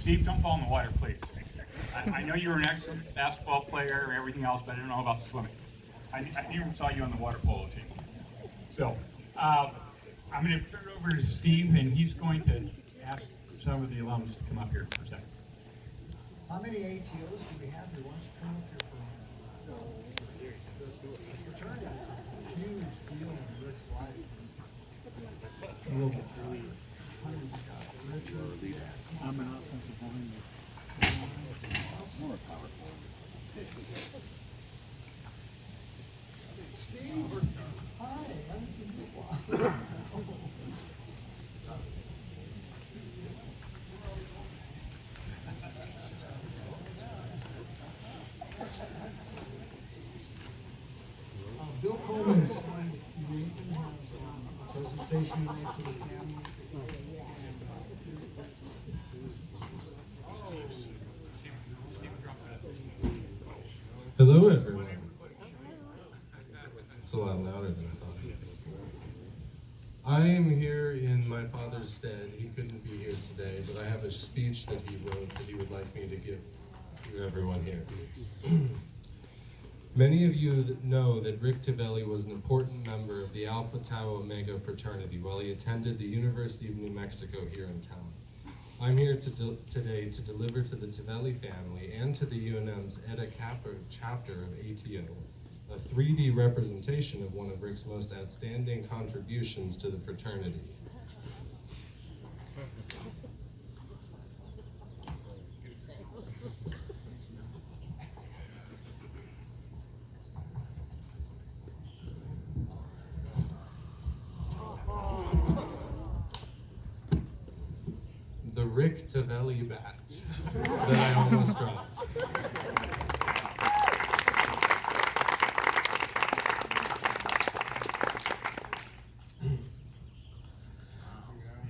Steve, don't fall in the water, please. I know you were an excellent basketball player and everything else, but I didn't know about swimming. I even saw you on the water polo team. So I'm going to turn it over to Steve, and he's going to ask some of the alums to come up here for a second. How many ATOs do we have? Who wants to come up here for fraternity is a huge deal in Rick's life. I'm an offensive lineman. More powerful. Steve, hi, I haven't seen you in a while. Bill Coleman's son, Nathan, has a presentation to make to the family. Hello, everyone. It's a lot louder than I thought. I am here in my father's stead. He couldn't be here today, but I have a speech that he wrote that he would like me to give to everyone here. Many of you know that Rick Tavelli was an important member of the Alpha Tau Omega fraternity while he attended the University of New Mexico here in town. I'm here today to deliver to the Tavelli family and to the UNM's Eta Kappa chapter of ATO a 3D representation of one of Rick's most outstanding contributions to the fraternity. The Rick Tavelli bat that I almost dropped.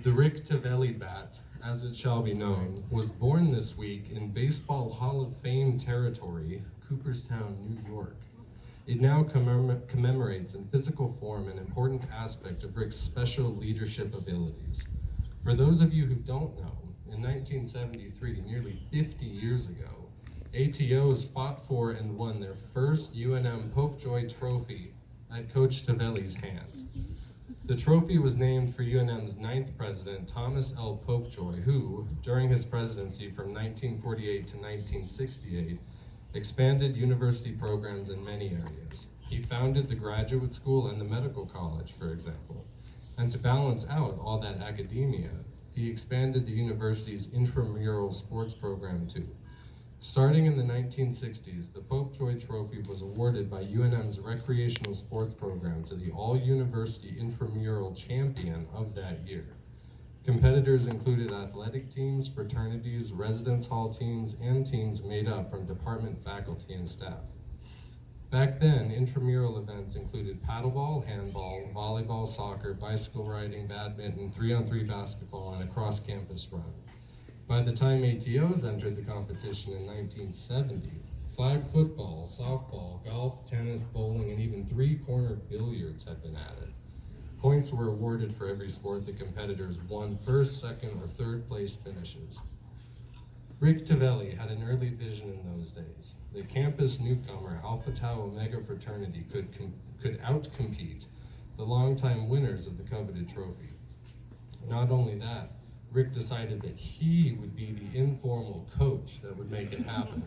The Rick Tavelli bat, as it shall be known, was born this week in Baseball Hall of Fame territory, Cooperstown, New York. It now commemorates in physical form an important aspect of Rick's special leadership abilities. For those of you who don't know, in 1973, nearly 50 years ago, ATOs fought for and won their first UNM Popejoy Trophy at Coach Tavelli's hand. The trophy was named for UNM's 9th president, Thomas L. Popejoy, who, during his presidency from 1948 to 1968, expanded university programs in many areas. He founded the graduate school and the medical college, for example. And to balance out all that academia, he expanded the university's intramural sports program too. Starting in the 1960s, the Popejoy Trophy was awarded by UNM's recreational sports program to the all-university intramural champion of that year. Competitors included athletic teams, fraternities, residence hall teams, and teams made up from department faculty and staff. Back then, intramural events included paddleball, handball, volleyball, soccer, bicycle riding, badminton, 3-on-3 basketball, and a cross-campus run. By the time ATOs entered the competition in 1970, flag football, softball, golf, tennis, bowling, and even 3-corner billiards had been added. Points were awarded for every sport the competitors won first, second, or third place finishes. Rick Tavelli had an early vision in those days. The campus newcomer Alpha Tau Omega fraternity could outcompete the longtime winners of the coveted trophy. Not only that, Rick decided that he would be the informal coach that would make it happen.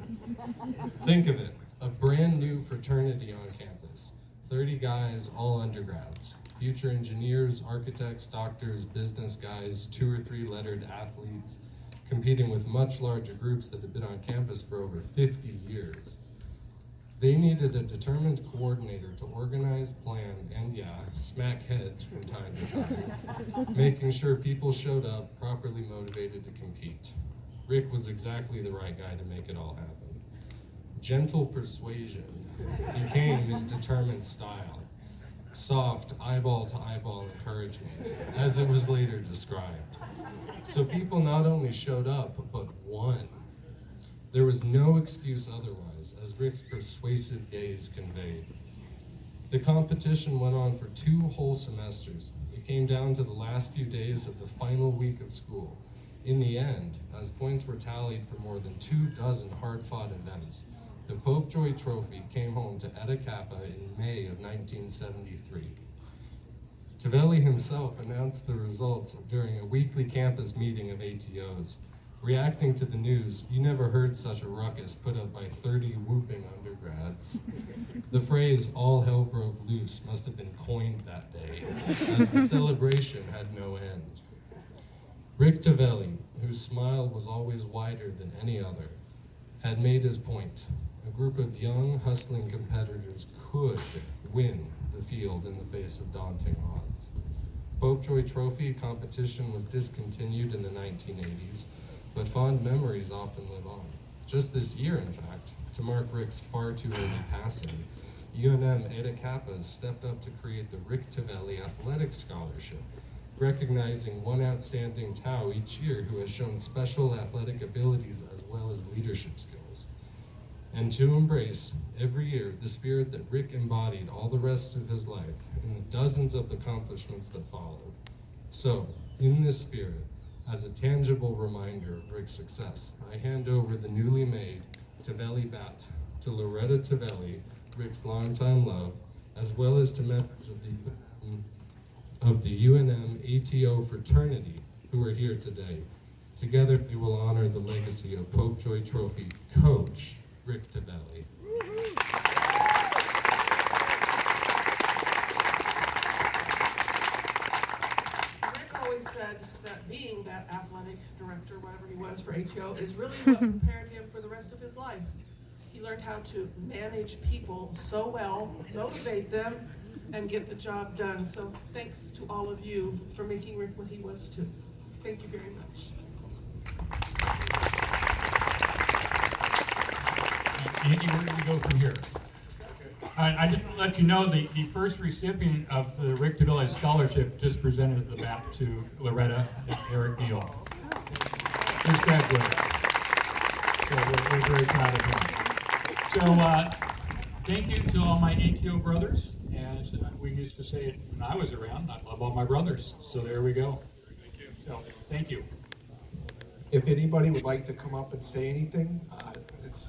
Think of it, a brand new fraternity on campus, 30 guys, all undergrads, future engineers, architects, doctors, business guys, 2 or 3 lettered athletes, competing with much larger groups that had been on campus for over 50 years. They needed a determined coordinator to organize, plan, and smack heads from time to time, making sure people showed up properly motivated to compete. Rick was exactly the right guy to make it all happen. Gentle persuasion became his determined style. Soft, eyeball-to-eyeball encouragement, as it was later described. So people not only showed up, but won. There was no excuse otherwise, as Rick's persuasive gaze conveyed. The competition went on for 2 whole semesters. It came down to the last few days of the final week of school, In the end, as points were tallied for more than 24 hard-fought events, the Popejoy Trophy came home to Eta Kappa in May of 1973. Tavelli himself announced the results during a weekly campus meeting of ATOs. Reacting to the news, you never heard such a ruckus put up by 30 whooping undergrads. The phrase, "all hell broke loose," must have been coined that day, as the celebration had no end. Rick Tavelli, whose smile was always wider than any other, had made his point. A group of young, hustling competitors could win the field in the face of daunting odds. Popejoy Trophy competition was discontinued in the 1980s, but fond memories often live on. Just this year, in fact, to mark Rick's far too early passing, UNM Eta Kappa stepped up to create the Rick Tavelli Athletic Scholarship, recognizing one outstanding Tau each year who has shown special athletic abilities as well as leadership skills. And to embrace, every year, the spirit that Rick embodied all the rest of his life in the dozens of accomplishments that followed. So, in this spirit, as a tangible reminder of Rick's success, I hand over the newly made Tavelli bat to Loretta Tavelli, Rick's longtime love, as well as to members of the UNM ATO fraternity who are here today. Together, we will honor the legacy of Popejoy Trophy coach Rick Tavelli. Rick always said that being that athletic director, whatever he was for ATO, is really what prepared him for the rest of his life. He learned how to manage people so well, motivate them, and get the job done. So thanks to all of you for making Rick what he was too. Thank you very much. Andy, where do we go from here? I just want to let you know the first recipient of the Rick Tavelli Scholarship just presented the bat to Loretta and Eric Neal. Just graduated. So we're very proud of him. So thank you to all my ATO brothers. And we used to say it when I was around, I love all my brothers. So there we go. Thank you. So thank you. If anybody would like to come up and say anything, it's